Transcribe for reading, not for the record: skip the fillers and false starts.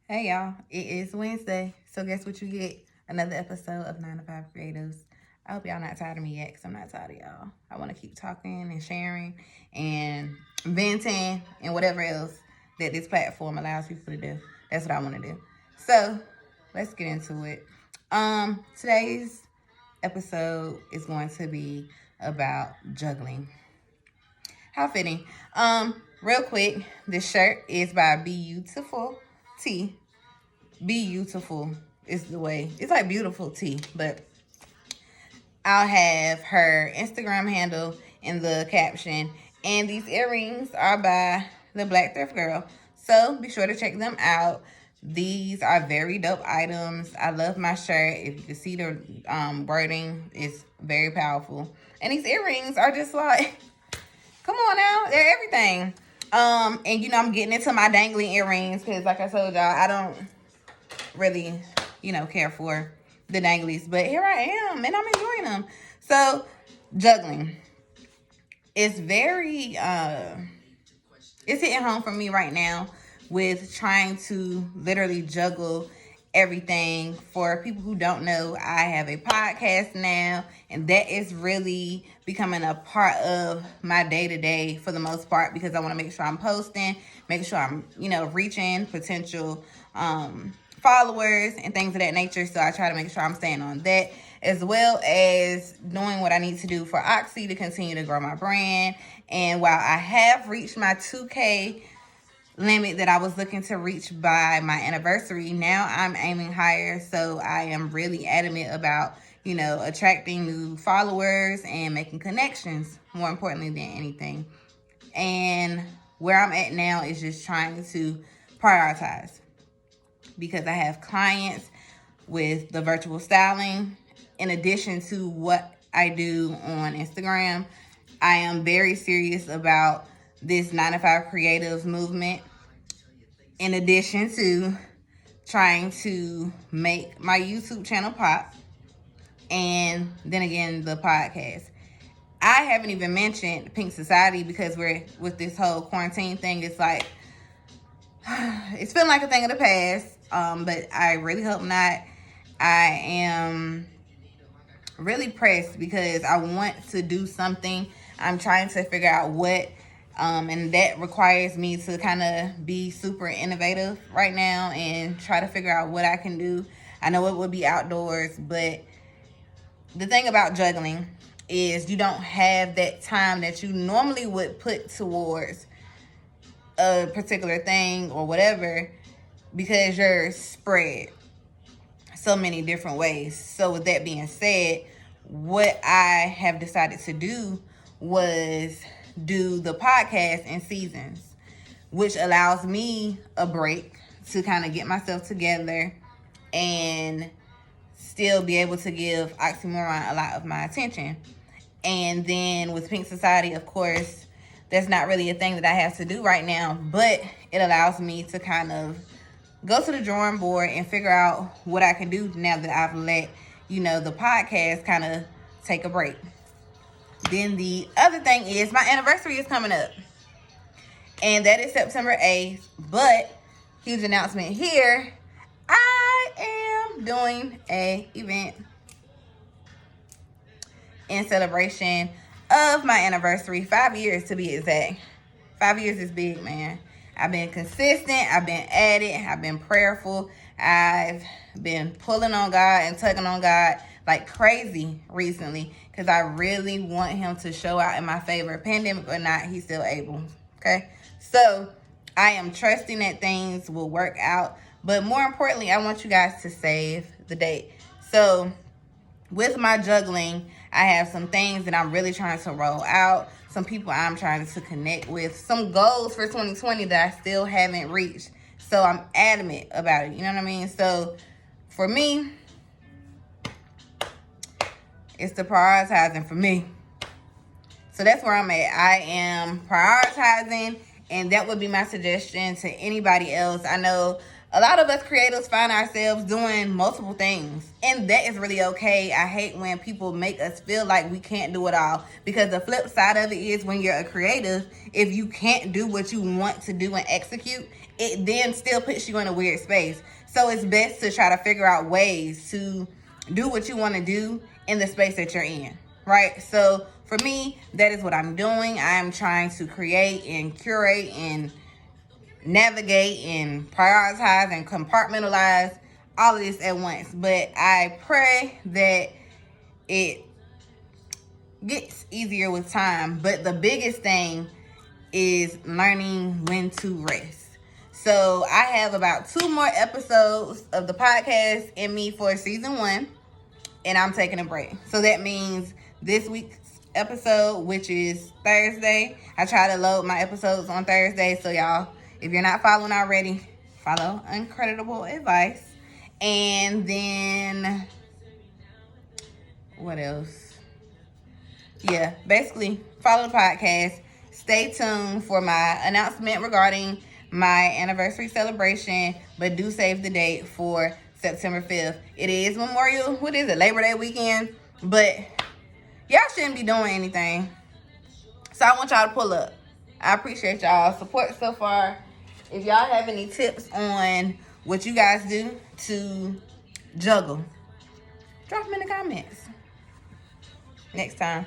Hey y'all, it is Wednesday, so guess what you get? Another episode of 9 to 5 Creatives. I hope y'all not tired of me yet, because I'm not tired of y'all. I want to keep talking and sharing and venting and whatever else that this platform allows people to do. That's what I want to do. So, let's get into it. Today's episode is going to be about juggling. How fitting. Real quick, this shirt is by Beautiful T. Beautiful is the way. It's like beautiful tea, but I'll have her Instagram handle in the caption. And these earrings are by the Black Thrift Girl. So be sure to check them out. These are very dope items. I love my shirt. If you can see the wording, it's very powerful. And these earrings are just like, come on now, they're everything. And you know, I'm getting into my dangling earrings because, like I told y'all, I don't really, care for the danglies. But here I am, and I'm enjoying them. So, juggling. It's very, it's hitting home for me right now with trying to literally juggle everything. For people who don't know, I have a podcast now, and that is really becoming a part of my day-to-day for the most part, because I want to make sure I'm posting, make sure I'm, reaching potential followers and things of that nature. So I try to make sure I'm staying on that, as well as doing what I need to do for Oxy to continue to grow my brand. And while I have reached my 2K limit that I was looking to reach by my anniversary, now I'm aiming higher. So I am really adamant about, attracting new followers and making connections, more importantly than anything. And where I'm at now is just trying to prioritize, because I have clients with the virtual styling. In addition to what I do on Instagram, I am very serious about this 9 to 5 creatives movement. In addition to trying to make my YouTube channel pop, and then again, the podcast. I haven't even mentioned Pink Society, because we're with this whole quarantine thing. It's like, it's feeling like a thing of the past. But I really hope not. I am really pressed because I want to do something. I'm trying to figure out what, and that requires me to kind of be super innovative right now and try to figure out what I can do. I know it would be outdoors, but the thing about juggling is you don't have that time that you normally would put towards a particular thing or whatever, because you're spread so many different ways. So with that being said, what I have decided to do was do the podcast in seasons, which allows me a break to kind of get myself together and still be able to give Oxymoron a lot of my attention. And then with Pink Society, of course, that's not really a thing that I have to do right now, but it allows me to kind of go to the drawing board and figure out what I can do now that I've let, the podcast kind of take a break. Then the other thing is my anniversary is coming up, and that is September 8th. But huge announcement here, I am doing a event in celebration of my anniversary. 5 years to be exact. 5 years is big, man. I've been consistent. I've been at it. I've been prayerful. I've been pulling on God and tugging on God like crazy recently, because I really want him to show out in my favor. Pandemic or not, he's still able. Okay? So I am trusting that things will work out. But more importantly, I want you guys to save the date. So with my juggling, I have some things that I'm really trying to roll out, some people I'm trying to connect with, some goals for 2020 that I still haven't reached. So I'm adamant about it, you know what I mean? So for me, it's the prioritizing for me. So that's where I'm at. I am prioritizing, and that would be my suggestion to anybody else. I know a lot of us creators find ourselves doing multiple things, and that is really okay. I hate when people make us feel like we can't do it all, because the flip side of it is, when you're a creative, if you can't do what you want to do and execute, it then still puts you in a weird space. So it's best to try to figure out ways to do what you want to do in the space that you're in, right? So for me, that is what I'm doing. I am trying to create and curate and navigate and prioritize and compartmentalize all of this at once. But I pray that it gets easier with time. But the biggest thing is learning when to rest. So I have about 2 more episodes of the podcast in me for season 1, and I'm taking a break. So that means this week's episode, which is Thursday, I try to load my episodes on Thursday. So y'all, if you're not following already, follow Uncreditable Advice. And then what else? Yeah, basically follow the podcast. Stay tuned for my announcement regarding my anniversary celebration, but do save the date for September 5th. It is Labor Day weekend, but y'all shouldn't be doing anything. So I want y'all to pull up. I appreciate y'all support so far. If y'all have any tips on what you guys do to juggle, drop them in the comments. Next time.